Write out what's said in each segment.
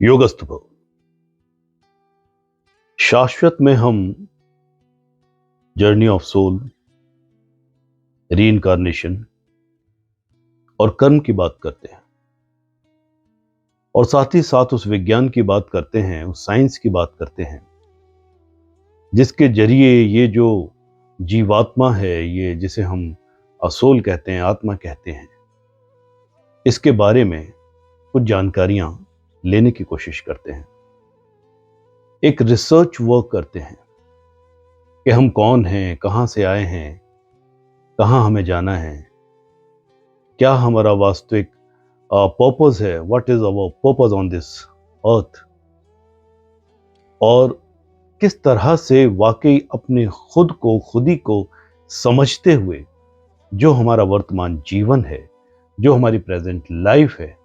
योगस्थ भव। शाश्वत में हम जर्नी ऑफ सोल, रीइंकार्नेशन और कर्म की बात करते हैं और साथ ही साथ उस विज्ञान की बात करते हैं, उस साइंस की बात करते हैं जिसके जरिए ये जो जीवात्मा है, ये जिसे हम असोल कहते हैं, आत्मा कहते हैं, इसके बारे में कुछ जानकारियां लेने की कोशिश करते हैं। एक रिसर्च वर्क करते हैं कि हम कौन हैं, कहां से आए हैं, कहां हमें जाना है, क्या हमारा वास्तविक पर्पस है, what is our purpose on this earth, और किस तरह से वाकई अपने खुदी को समझते हुए जो हमारा वर्तमान जीवन है, जो हमारी प्रेजेंट लाइफ है,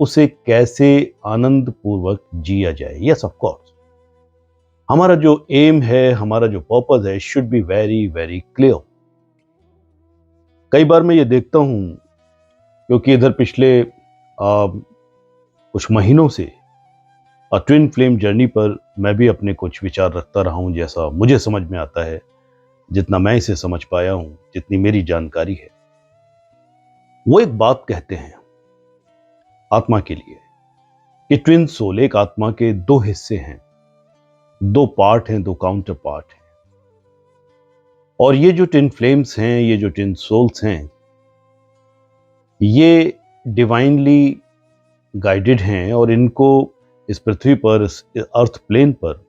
उसे कैसे आनंद पूर्वक जिया जाए। यस, ऑफ कोर्स, हमारा जो एम है, हमारा जो पर्पस है, should be very very clear. कई बार मैं ये देखता हूं, क्योंकि इधर पिछले कुछ महीनों से ट्विन फ्लेम जर्नी पर मैं भी अपने कुछ विचार रखता रहा हूं, जैसा मुझे समझ में आता है, जितना मैं इसे समझ पाया हूं, जितनी मेरी जानकारी है। वो एक बात कहते हैं आत्मा के लिए कि ट्विन सोल, एक आत्मा के दो हिस्से हैं, दो पार्ट हैं, दो काउंटर पार्ट हैं। और ये जो ट्विन फ्लेम्स हैं, ये जो ट्विन सोल्स हैं, ये डिवाइनली गाइडेड हैं और इनको इस पृथ्वी पर, इस अर्थ प्लेन पर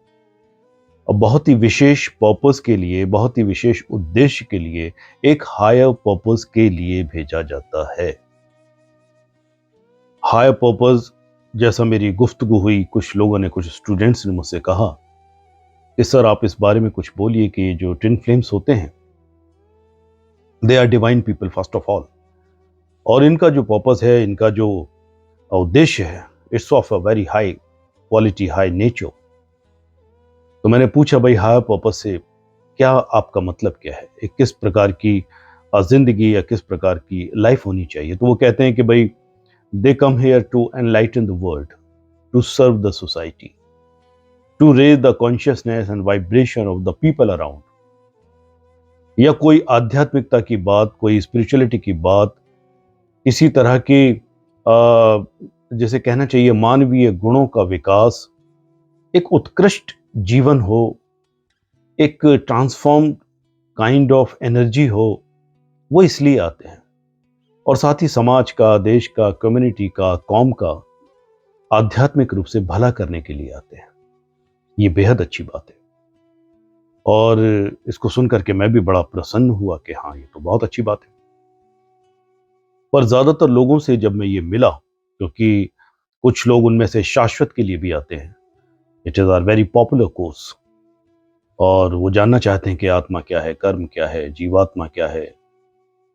बहुत ही विशेष पर्पस के लिए, बहुत ही विशेष उद्देश्य के लिए, एक हायर पर्पस के लिए भेजा जाता है। हायर पर्पस, जैसा मेरी गुफ्तगू हुई, कुछ लोगों ने, कुछ स्टूडेंट्स ने मुझसे कहा कि सर आप इस बारे में कुछ बोलिए कि ये जो ट्विन फ्लेम्स होते हैं, they are divine people first of all, और इनका जो पर्पस है, इनका जो उद्देश्य है, it's of a very high quality, high nature. तो मैंने पूछा, भाई हायर पर्पस से क्या आपका मतलब क्या है, एक किस प्रकार की जिंदगी या किस प्रकार की लाइफ होनी चाहिए। तो वो कहते हैं कि भाई they come here to enlighten the world, to serve the society, to raise the consciousness and vibration of the people around. या कोई आध्यात्मिकता की बात, कोई स्पिरिचुअलिटी की बात, किसी तरह की जैसे कहना चाहिए मानवीय गुणों का विकास, एक उत्कृष्ट जीवन हो, एक ट्रांसफॉर्म काइंड ऑफ एनर्जी हो, वो इसलिए आते हैं। और साथ ही समाज का, देश का, कम्युनिटी का, कौम का आध्यात्मिक रूप से भला करने के लिए आते हैं। ये बेहद अच्छी बात है और इसको सुनकर के मैं भी बड़ा प्रसन्न हुआ कि हाँ, ये तो बहुत अच्छी बात है। पर ज्यादातर लोगों से जब मैं ये मिला, क्योंकि कुछ लोग उनमें से शाश्वत के लिए भी आते हैं, it is are very popular course, और वो जानना चाहते हैं कि आत्मा क्या है, कर्म क्या है, जीवात्मा क्या है,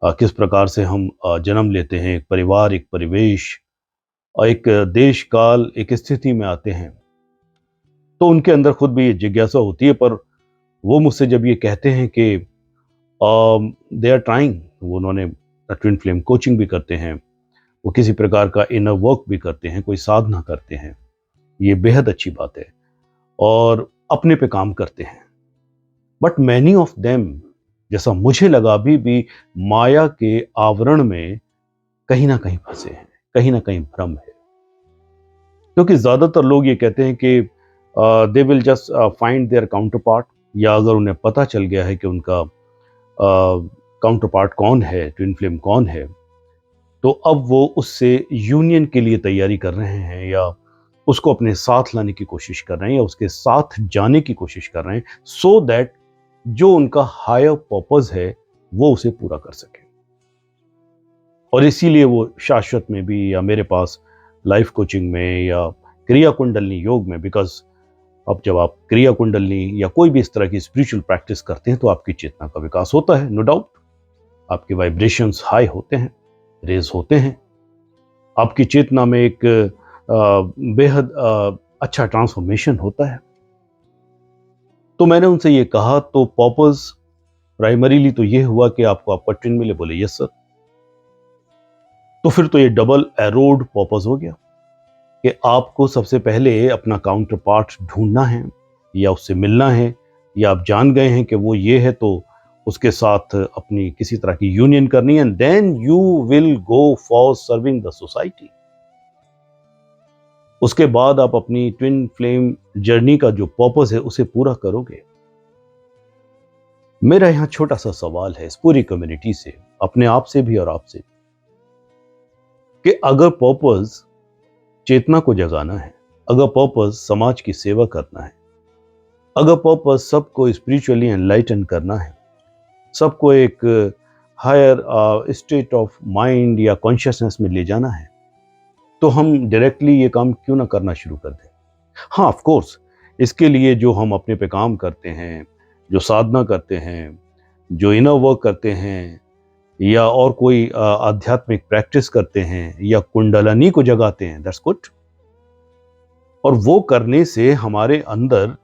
किस प्रकार से हम जन्म लेते हैं, एक परिवार, एक परिवेश, एक देश काल, एक स्थिति में आते हैं। तो उनके अंदर खुद भी ये जिज्ञासा होती है। पर वो मुझसे जब ये कहते हैं कि दे आर ट्राइंग, वो उन्होंने ट्विन फ्लेम कोचिंग भी करते हैं, वो किसी प्रकार का इनर वर्क भी करते हैं, कोई साधना करते हैं, ये बेहद अच्छी बात है, और अपने पे काम करते हैं। बट मैनी ऑफ देम, जैसा मुझे लगा, अभी भी माया के आवरण में कहीं ना कहीं फंसे हैं, कहीं ना कहीं भ्रम है। क्योंकि ज्यादातर लोग ये कहते हैं कि they will just find their counterpart, या अगर उन्हें पता चल गया है कि उनका काउंटर पार्ट कौन है, ट्विन फ्लेम कौन है, तो अब वो उससे यूनियन के लिए तैयारी कर रहे हैं, या उसको अपने साथ लाने की कोशिश कर रहे हैं, या उसके साथ जाने की कोशिश कर रहे हैं, सो दैट जो उनका हायर पर्पस है वो उसे पूरा कर सके। और इसीलिए वो शाश्वत में भी, या मेरे पास लाइफ कोचिंग में, या क्रिया कुंडलनी योग में, बिकॉज अब जब आप क्रिया कुंडलनी या कोई भी इस तरह की स्पिरिचुअल प्रैक्टिस करते हैं तो आपकी चेतना का विकास होता है, नो डाउट। आपके वाइब्रेशंस हाई होते हैं, रेज होते हैं, आपकी चेतना में एक बेहद अच्छा ट्रांसफॉर्मेशन होता है। तो मैंने उनसे ये कहा, तो पर्पस प्राइमरीली तो ये हुआ कि आपको आपका ट्विन मिले। बोले यस सर। तो फिर तो ये डबल एरोड पर्पस हो गया। कि आपको सबसे पहले अपना काउंटर पार्ट ढूंढना है या उससे मिलना है, या आप जान गए हैं कि वो ये है तो उसके साथ अपनी किसी तरह की यूनियन करनी है, and then you will go for serving the society. उसके बाद आप अपनी ट्विन फ्लेम जर्नी का जो पर्पस है उसे पूरा करोगे। मेरा यहां छोटा सा सवाल है इस पूरी कम्युनिटी से, अपने आप से भी और आपसे, कि अगर पर्पस चेतना को जगाना है, अगर पर्पस समाज की सेवा करना है, अगर पर्पस सबको स्पिरिचुअली एनलाइटन करना है, सबको एक हायर स्टेट ऑफ माइंड या कॉन्शियसनेस में ले जाना है, तो हम डायरेक्टली ये काम क्यों ना करना शुरू कर दें। हाँ, ऑफ कोर्स इसके लिए जो हम अपने पे काम करते हैं, जो साधना करते हैं, जो इनर वर्क करते हैं, या और कोई आध्यात्मिक प्रैक्टिस करते हैं, या कुंडलनी को जगाते हैं, दैट्स गुड। और वो करने से हमारे अंदर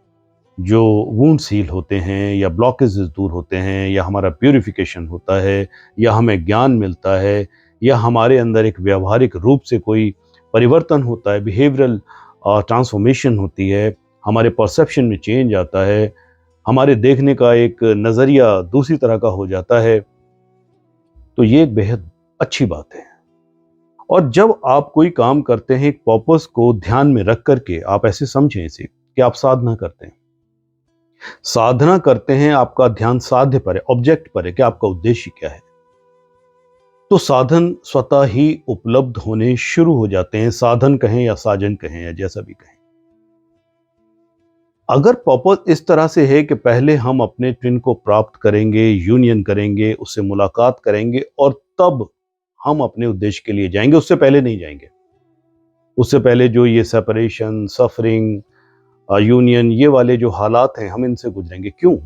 जो वुंड्स हील होते हैं, या ब्लॉकेजेस दूर होते हैं, या हमारा प्यूरिफिकेशन होता है, या हमें ज्ञान मिलता है, या हमारे अंदर एक व्यवहारिक रूप से कोई परिवर्तन होता है, बिहेवियरल ट्रांसफॉर्मेशन होती है, हमारे परसेप्शन में चेंज आता है, हमारे देखने का एक नज़रिया दूसरी तरह का हो जाता है, तो ये एक बेहद अच्छी बात है। और जब आप कोई काम करते हैं एक पर्पस को ध्यान में रख करके, आप ऐसे समझें इसे कि आप साधना करते हैं, साधना करते हैं, आपका ध्यान साध्य पर है, ऑब्जेक्ट पर है कि आपका उद्देश्य क्या है, तो साधन स्वतः ही उपलब्ध होने शुरू हो जाते हैं। साधन कहें या साजन कहें या जैसा भी कहें। अगर पर्पस इस तरह से है कि पहले हम अपने ट्विन को प्राप्त करेंगे, यूनियन करेंगे, उससे मुलाकात करेंगे, और तब हम अपने उद्देश्य के लिए जाएंगे, उससे पहले नहीं जाएंगे। उससे पहले जो ये सेपरेशन, सफरिंग, यूनियन, ये वाले जो हालात हैं, हम इनसे गुजरेंगे क्यों?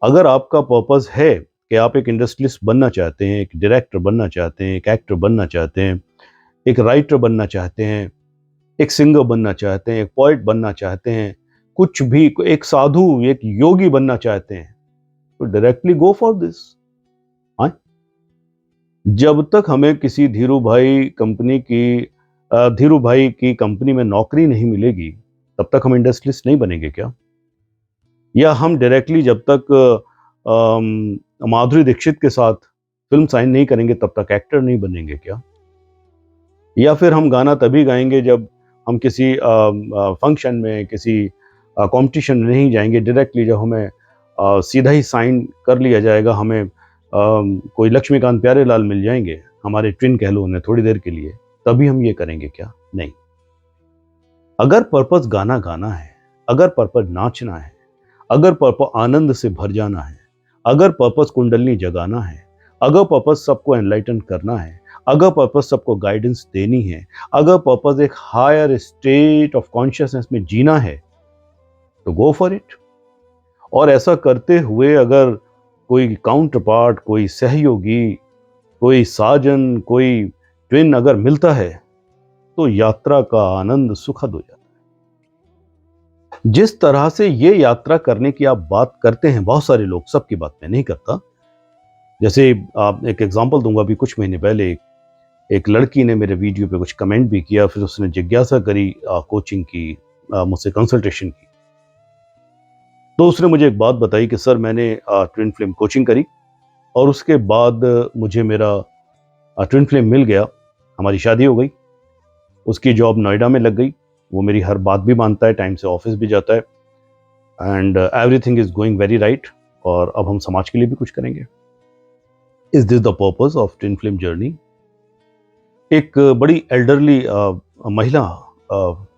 अगर आपका पर्पस है कि आप एक इंडस्ट्रियलिस्ट बनना चाहते हैं, एक डायरेक्टर बनना चाहते हैं, एक एक्टर बनना चाहते हैं, एक राइटर बनना चाहते हैं, एक सिंगर बनना चाहते हैं, एक पोइट बनना चाहते हैं, कुछ भी, एक साधु, एक योगी बनना चाहते हैं, तो डायरेक्टली गो फॉर दिस। हाँ, जब तक हमें किसी धीरू भाई की कंपनी में नौकरी नहीं मिलेगी, तब तक हम इंडस्ट्रियलिस्ट नहीं बनेंगे क्या? या हम डायरेक्टली जब तक माधुरी दीक्षित के साथ फिल्म साइन नहीं करेंगे, तब तक एक्टर नहीं बनेंगे क्या? या फिर हम गाना तभी गाएंगे जब हम किसी फंक्शन में, किसी कंपटीशन में नहीं जाएंगे, डायरेक्टली जब हमें सीधा ही साइन कर लिया जाएगा, हमें कोई लक्ष्मीकांत प्यारेलाल मिल जाएंगे, हमारे ट्विन कह लो उन्हें, थोड़ी देर के लिए, तभी हम ये करेंगे क्या? नहीं। अगर पर्पस गाना गाना है, अगर पर्पस नाचना है, अगर पर्पस आनंद से भर जाना है, अगर पर्पस कुंडलनी जगाना है, अगर पर्पस सबको एनलाइटन करना है, अगर पर्पस सबको गाइडेंस देनी है, अगर पर्पस एक हायर स्टेट ऑफ कॉन्शियसनेस में जीना है, तो गो फॉर इट। और ऐसा करते हुए अगर कोई काउंटर पार्ट, कोई सहयोगी, कोई साजन, कोई ट्विन अगर मिलता है, तो यात्रा का आनंद सुखद हो जाता है। जिस तरह से ये यात्रा करने की आप बात करते हैं, बहुत सारे लोग, सबकी बात मैं नहीं करता, जैसे आप एक एग्जांपल दूंगा, अभी कुछ महीने पहले एक लड़की ने मेरे वीडियो पे कुछ कमेंट भी किया, फिर उसने जिज्ञासा करी, कोचिंग की, मुझसे कंसल्टेशन की। तो उसने मुझे एक बात बताई कि सर, मैंने ट्विन फ्लेम कोचिंग करी, और उसके बाद मुझे मेरा ट्विन फ्लेम मिल गया, हमारी शादी हो गई, उसकी जॉब नोएडा में लग गई, वो मेरी हर बात भी मानता है, टाइम से ऑफिस भी जाता है, and everything is going very right, और अब हम समाज के लिए भी कुछ करेंगे। Is this the purpose of twin flame journey? एक बड़ी एल्डरली महिला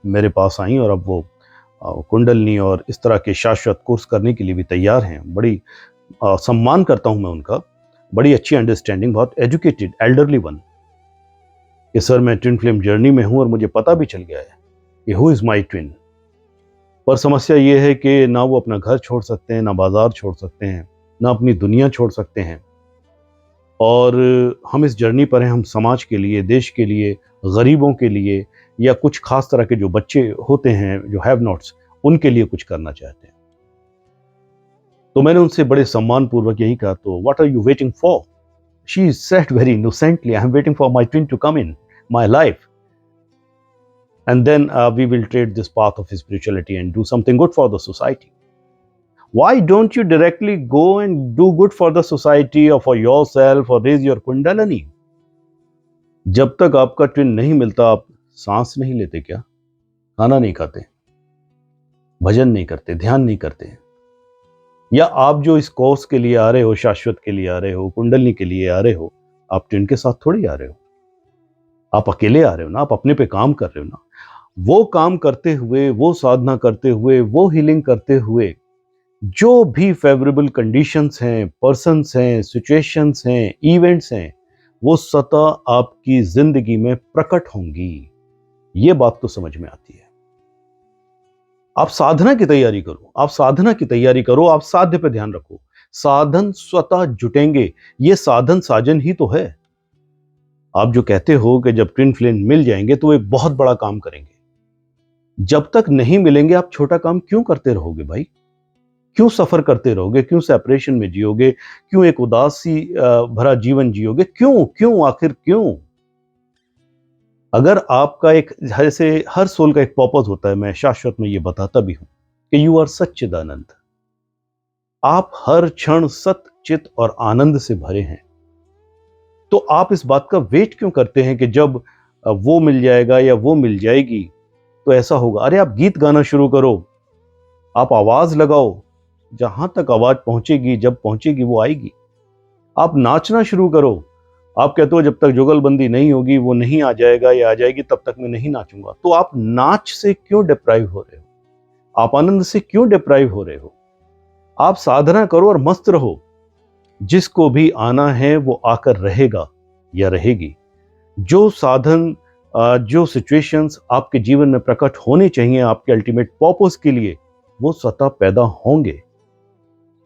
मेरे पास आई, और अब वो कुंडलनी और इस तरह के शाश्वत कोर्स करने के लिए भी तैयार हैं। बड़ी सम्मान करता हूं मैं उनका, बड़ी अच्छी अंडरस्टैंडिंग, बहुत एजुकेटेड एल्डरली वन, कि सर मैं ट्विन फ्लेम जर्नी में हूं और मुझे पता भी चल गया है कि हु इज माई ट्विन। पर समस्या ये है कि ना वो अपना घर छोड़ सकते हैं, ना बाजार छोड़ सकते हैं, ना अपनी दुनिया छोड़ सकते हैं, और हम इस जर्नी पर हैं, हम समाज के लिए, देश के लिए, गरीबों के लिए, या कुछ खास तरह के जो बच्चे होते हैं, जो हैव नॉट्स, उनके लिए कुछ करना चाहते हैं। तो मैंने उनसे बड़े सम्मान पूर्वक यही कहा, तो what are you waiting for? She said very innocently, I am waiting for my twin to come in my life. and then we will trade this path of spirituality and do something good for the society. Why don't you directly go and do good for the society or for yourself or raise your kundalini? जब तक आपका twin नहीं मिलता आप सांस नहीं लेते क्या? खाना नहीं खाते, भजन नहीं करते, ध्यान नहीं करते? या आप जो इस कोर्स के लिए आ रहे हो, शाश्वत के लिए आ रहे हो, कुंडलनी के लिए आ रहे हो, आप ट्विन के साथ थोड़ी आ रहे हो, आप अकेले आ रहे हो ना, आप अपने पे काम कर रहे हो ना। वो काम करते हुए, वो साधना करते हुए, वो हीलिंग करते हुए, जो भी फेवरेबल कंडीशंस हैं, पर्सन्स हैं, सिचुएशंस हैं, इवेंट्स हैं, वो सतह आपकी जिंदगी में प्रकट होंगी। ये बात तो समझ में आती है। आप साधना की तैयारी करो, आप साधना की तैयारी करो, आप साध्य पे ध्यान रखो। साधन स्वतः जुटेंगे, ये साधन साजन ही तो है। आप जो कहते हो कि जब ट्विन फ्लेम मिल जाएंगे तो वो एक बहुत बड़ा काम करेंगे, जब तक नहीं मिलेंगे आप छोटा काम क्यों करते रहोगे भाई? क्यों सफर करते रहोगे? क्यों सेपरेशन में जियोगे? क्यों एक उदासी भरा जीवन जियोगे? क्यों क्यों आखिर क्यों? अगर आपका एक, जैसे हर सोल का एक पर्पस होता है, मैं शाश्वत में ये बताता भी हूं कि यू आर सच्चिदानंद। आप हर क्षण सत चित और आनंद से भरे हैं। तो आप इस बात का वेट क्यों करते हैं कि जब वो मिल जाएगा या वो मिल जाएगी तो ऐसा होगा? अरे आप गीत गाना शुरू करो, आप आवाज लगाओ, जहां तक आवाज पहुंचेगी, जब पहुंचेगी वो आएगी। आप नाचना शुरू करो। आप कहते हो जब तक जुगलबंदी नहीं होगी, वो नहीं आ जाएगा या आ जाएगी, तब तक मैं नहीं नाचूंगा। तो आप नाच से क्यों डिप्राइव हो रहे हो? आप आनंद से क्यों डिप्राइव हो रहे हो? आप साधना करो और मस्त रहो। जिसको भी आना है वो आकर रहेगा या रहेगी। जो साधन, जो सिचुएशंस आपके जीवन में प्रकट होने चाहिए आपके अल्टीमेट पर्पस के लिए, वो स्वतः पैदा होंगे।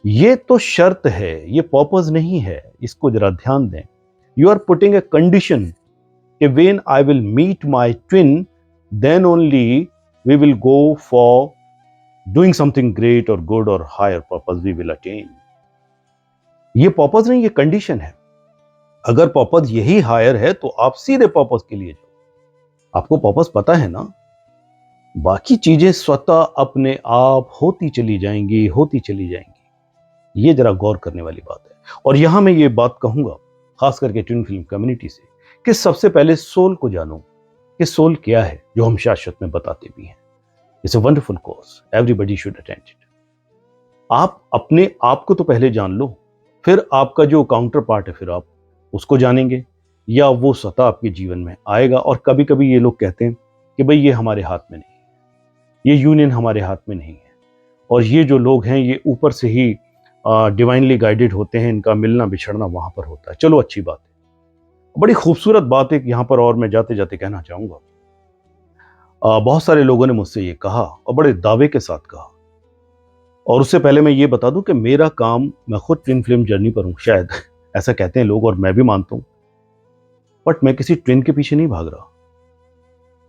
ये तो शर्त है, ये पर्पस नहीं है। इसको जरा ध्यान दें। You are putting a condition कि when I will meet my twin, then only we will go for doing something great और गुड और higher purpose we will attain. ये पर्पस नहीं, ये कंडीशन है। अगर पर्पस यही हायर है तो आप सीधे पर्पस के लिए जाओ। आपको पर्पस पता है ना, बाकी चीजें स्वतः अपने आप होती चली जाएंगी, होती चली जाएंगी। ये जरा गौर करने वाली बात है। और यहां मैं ये बात कहूंगा खास करके ट्विन फिल्म कम्युनिटी से कि सबसे पहले सोल को जानो कि सोल क्या है, जो हम शाश्वत में बताते भी हैं। It's a wonderful course, everybody should attend it. आप अपने आप को तो पहले जान लो, फिर आपका जो काउंटर पार्ट है फिर आप उसको जानेंगे, या वो सतह आपके जीवन में आएगा। और कभी कभी ये लोग कहते हैं कि भाई ये हमारे हाथ में नहीं है, ये यूनियन हमारे हाथ में नहीं है, और ये जो लोग हैं ये ऊपर से ही डिवाइनली गाइडेड होते हैं, इनका मिलना बिछड़ना वहां पर होता है। चलो अच्छी बात है। बड़ी खूबसूरत बात है यहाँ पर, और मैं जाते जाते कहना चाहूंगा, बहुत सारे लोगों ने मुझसे ये कहा और बड़े दावे के साथ कहा। और उससे पहले मैं ये बता दूं कि मेरा काम, मैं खुद ट्विन फ्लेम जर्नी पर हूं, शायद ऐसा कहते हैं लोग और मैं भी मानता हूं, बट मैं किसी ट्विन के पीछे नहीं भाग रहा।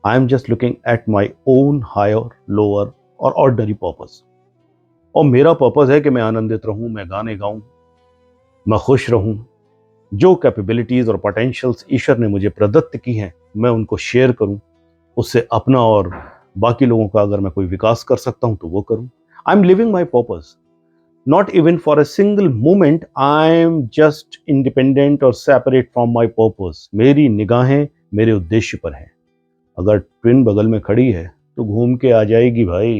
I am just looking at my own higher, lower और ऑर्डिनरी पर्पस। और मेरा पर्पस है कि मैं आनंदित रहूं, मैं गाने गाऊं, मैं खुश रहूं। जो कैपेबिलिटीज और पोटेंशियल्स ईश्वर ने मुझे प्रदत्त की हैं, मैं उनको शेयर करूं, उससे अपना और बाकी लोगों का अगर मैं कोई विकास कर सकता हूं तो वो करूं। I am living my purpose, not even for a single moment I am just independent or separate from my purpose। मेरी निगाहें मेरे उद्देश्य पर हैं। अगर ट्विन बगल में खड़ी है तो घूम के आ जाएगी भाई।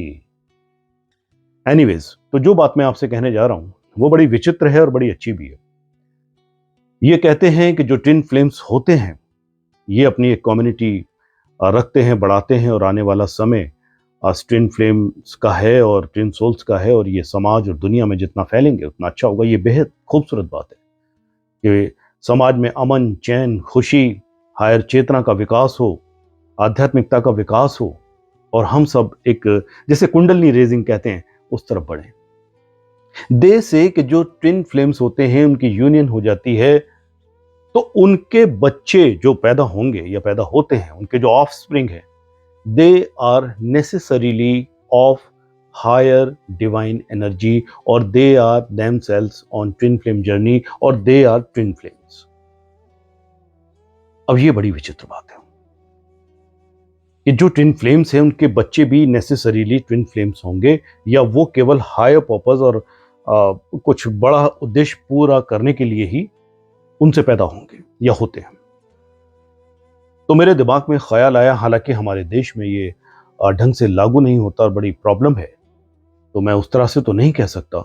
एनीवेज, तो जो बात मैं आपसे कहने जा रहा हूं वो बड़ी विचित्र है और बड़ी अच्छी भी है। ये कहते हैं कि जो ट्विन फ्लेम्स होते हैं ये अपनी एक कम्युनिटी रखते हैं, बढ़ाते हैं, और आने वाला समय ट्विन फ्लेम्स का है और ट्विन सोल्स का है, और ये समाज और दुनिया में जितना फैलेंगे उतना अच्छा होगा। ये बेहद खूबसूरत बात है कि समाज में अमन, चैन, खुशी, हायर चेतना का विकास हो, आध्यात्मिकता का विकास हो, और हम सब एक, जैसे कुंडलनी रेजिंग कहते हैं, उस तरफ बढ़े। दे से कि जो ट्विन फ्लेम्स होते हैं उनकी यूनियन हो जाती है तो उनके बच्चे जो पैदा होंगे या पैदा होते हैं, उनके जो ऑफ स्प्रिंग है, they are necessarily of higher divine energy, or they are themselves on twin flame journey, or they are twin flames। अब ये बड़ी विचित्र बात है। कि जो ट्विन फ्लेम्स हैं उनके बच्चे भी नेसेसरीली ट्विन फ्लेम्स होंगे, या वो केवल हायर पर्पस और कुछ बड़ा उद्देश्य पूरा करने के लिए ही उनसे पैदा होंगे या होते हैं। तो मेरे दिमाग में ख्याल आया, हालांकि हमारे देश में ये ढंग से लागू नहीं होता और बड़ी प्रॉब्लम है, तो मैं उस तरह से तो नहीं कह सकता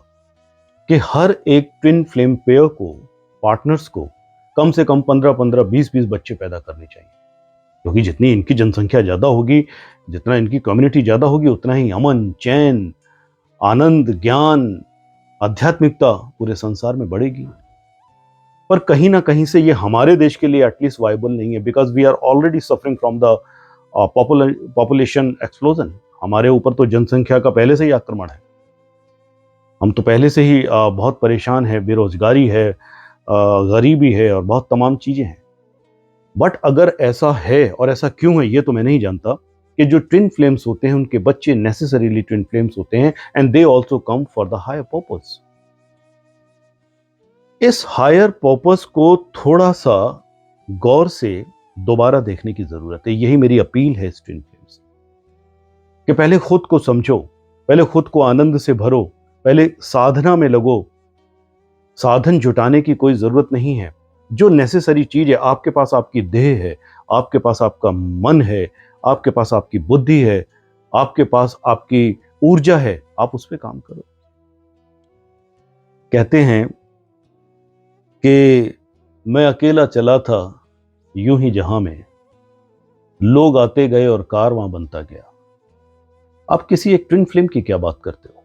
कि हर एक ट्विन फ्लेम पेयर को, पार्टनर्स को कम से कम 15-15, 20-20 बच्चे पैदा करने चाहिए, क्योंकि जितनी इनकी जनसंख्या ज्यादा होगी, जितना इनकी कम्युनिटी ज्यादा होगी, उतना ही अमन, चैन, आनंद, ज्ञान, आध्यात्मिकता पूरे संसार में बढ़ेगी। पर कहीं ना कहीं से ये हमारे देश के लिए एटलीस्ट वायबल नहीं है, because we are already suffering from the population explosion. हमारे ऊपर तो जनसंख्या का पहले से ही आक्रमण है, हम तो पहले से ही बहुत परेशान है, बेरोजगारी है, गरीबी है और बहुत तमाम चीजें हैं। बट अगर ऐसा है, और ऐसा क्यों है ये तो मैं नहीं जानता, कि जो ट्विन फ्लेम्स होते हैं उनके बच्चे नेसेसरीली ट्विन फ्लेम्स होते हैं, and they also come for the higher purpose. इस हायर पर्पस को थोड़ा सा गौर से दोबारा देखने की जरूरत है। यही मेरी अपील है इस ट्विन फ्लेम्स कि पहले खुद को समझो, पहले खुद को आनंद से भरो, पहले साधना में लगो। साधन जुटाने की कोई जरूरत नहीं है। जो नेसेसरी चीज है, आपके पास आपकी देह है, आपके पास आपका मन है, आपके पास आपकी बुद्धि है, आपके पास आपकी ऊर्जा है, आप उस पर काम करो। कहते हैं कि मैं अकेला चला था यूं ही जहां में, लोग आते गए और कारवां बनता गया। आप किसी एक ट्विन फ्लेम की क्या बात करते हो?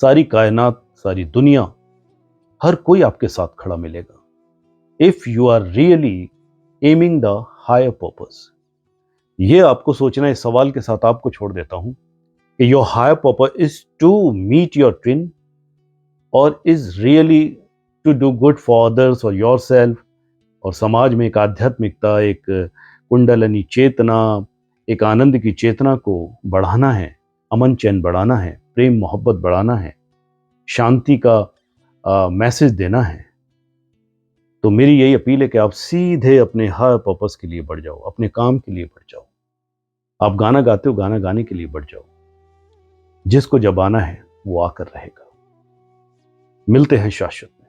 सारी कायनात, सारी दुनिया, हर कोई आपके साथ खड़ा मिलेगा if you are really aiming the higher purpose. ये आपको सोचना, इस सवाल के साथ आपको छोड़ देता हूं कि your higher purpose is to meet your twin, और is really to do good for others और योर सेल्फ, और समाज में एक आध्यात्मिकता, एक कुंडलनी चेतना, एक आनंद की चेतना को बढ़ाना है, अमन चैन बढ़ाना है, प्रेम मोहब्बत बढ़ाना है, शांति का मैसेज देना है। तो मेरी यही अपील है कि आप सीधे अपने हर पर्पस के लिए बढ़ जाओ, अपने काम के लिए बढ़ जाओ। आप गाना गाते हो, गाना गाने के लिए बढ़ जाओ। जिसको जब आना है वो आकर रहेगा। मिलते हैं शाश्वत में।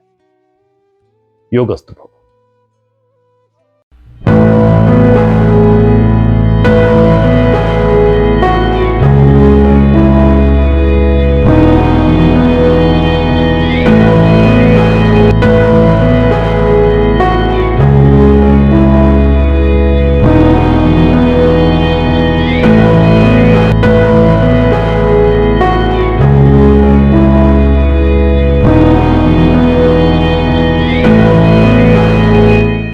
योगस्तु भव।